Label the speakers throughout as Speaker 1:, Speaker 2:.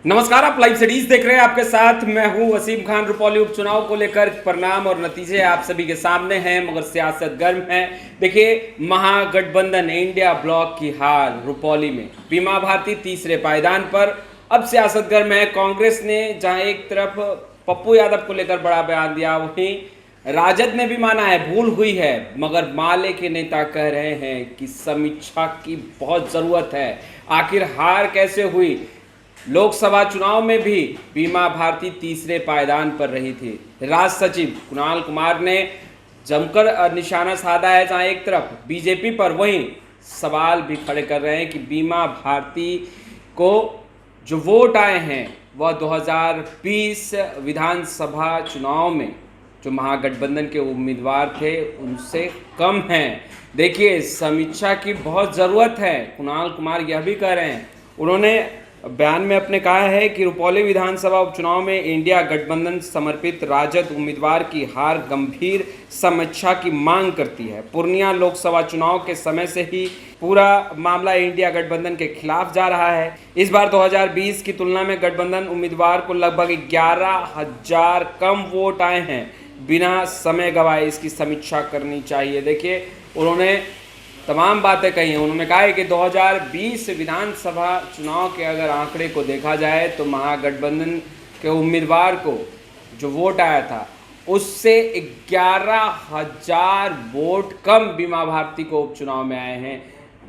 Speaker 1: नमस्कार, आप live studies देख रहे हैं। आपके साथ मैं हूं वसीम खान। रुपौली उपचुनाव को लेकर परिणाम और नतीजे आप सभी के सामने हैं, मगर सियासत गर्म है। देखिए, महागठबंधन इंडिया ब्लॉक की हार रुपौली में, बीमा भारती तीसरे पायदान पर। अब सियासत गर्म है। कांग्रेस ने जहां एक तरफ पप्पू यादव को लेकर बड़ा बयान दिया, वहीं राजद ने भी माना है भूल हुई है, मगर माले के नेता कह रहे हैं कि समीक्षा की बहुत जरूरत है। आखिर हार कैसे हुई? लोकसभा चुनाव में भी बीमा भारती तीसरे पायदान पर रही थी। राष्ट्र सचिव कुणाल कुमार ने जमकर निशाना साधा है, जहां एक तरफ बीजेपी पर, वहीं सवाल भी खड़े कर रहे हैं कि बीमा भारती को जो वोट आए हैं वह 2020 विधानसभा चुनाव में जो महागठबंधन के उम्मीदवार थे उनसे कम हैं। देखिए, समीक्षा की बहुत ज़रूरत है, कुणाल कुमार यह भी कह रहे हैं। उन्होंने बयान में अपने कहा है कि रुपौली विधानसभा उपचुनाव में इंडिया गठबंधन समर्पित राजद उम्मीदवार की हार गंभीर समीक्षा की मांग करती है। पूर्णिया लोकसभा चुनाव के समय से ही पूरा मामला इंडिया गठबंधन के खिलाफ जा रहा है। इस बार 2020 की तुलना में गठबंधन उम्मीदवार को लगभग 11,000 कम वोट आए हैं। बिना समय गवाए इसकी समीक्षा करनी चाहिए। देखिए, उन्होंने तमाम बातें कही हैं। उन्होंने कहा है कि 2020 विधानसभा चुनाव के अगर आंकड़े को देखा जाए तो महागठबंधन के उम्मीदवार को जो वोट आया था उससे 11,000 वोट कम बीमा भारती को उपचुनाव में आए हैं।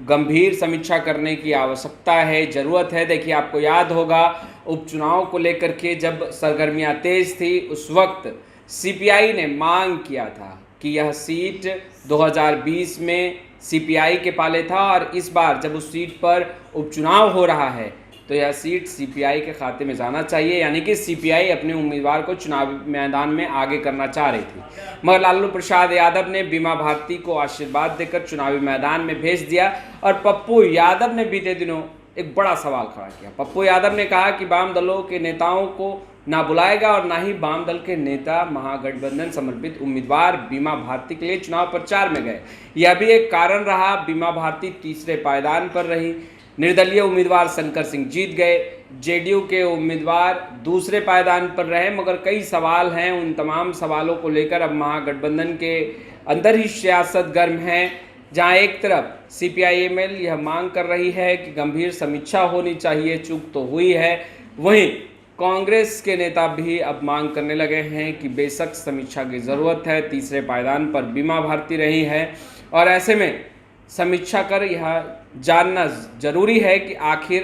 Speaker 1: गंभीर समीक्षा करने की आवश्यकता है, ज़रूरत है। देखिए, आपको याद होगा उपचुनाव को लेकर के जब सरगर्मियाँ तेज थी, उस वक्त सीपीआई ने मांग किया था कि यह सीट 2020 में सीपीआई के पाले था, और इस बार जब उस सीट पर उपचुनाव हो रहा है तो यह सीट सीपीआई के खाते में जाना चाहिए। यानी कि सीपीआई अपने उम्मीदवार को चुनावी मैदान में आगे करना चाह रही थी, मगर लालू प्रसाद यादव ने बीमा भारती को आशीर्वाद देकर चुनावी मैदान में भेज दिया। और पप्पू यादव ने बीते दिनों एक बड़ा सवाल खड़ा किया। पप्पू यादव ने कहा कि वाम दलों के नेताओं को ना बुलाएगा और ना ही वाम दल के नेता महागठबंधन समर्पित उम्मीदवार बीमा भारती के लिए चुनाव प्रचार में गए। यह भी एक कारण रहा। बीमा भारती तीसरे पायदान पर रही। निर्दलीय उम्मीदवार शंकर सिंह जीत गए। जेडीयू के उम्मीदवार दूसरे पायदान पर रहे, मगर कई सवाल हैं। उन तमाम सवालों को लेकर अब महागठबंधन के अंदर ही सियासत गर्म है, जहां एक तरफ सीपीआईएमएल यह मांग कर रही है कि गंभीर समीक्षा होनी चाहिए, चूक तो हुई है। वहीं कांग्रेस के नेता भी अब मांग करने लगे हैं कि बेशक समीक्षा की ज़रूरत है, तीसरे पायदान पर बीमा भारती रही है, और ऐसे में समीक्षा कर यह जानना जरूरी है कि आखिर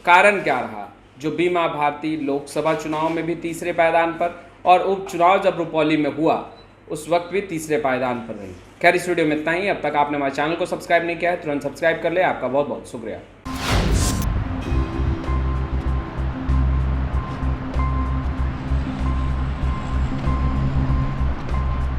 Speaker 1: कारण क्या रहा जो बीमा भारती लोकसभा चुनाव में भी तीसरे पायदान पर, और उपचुनाव जब रुपौली में हुआ उस वक्त भी तीसरे पायदान पर रही। खैर, इस वीडियो में इतना ही। अब तक आपने हमारे चैनल को सब्सक्राइब नहीं किया है, तुरंत सब्सक्राइब कर ले। आपका बहुत बहुत शुक्रिया।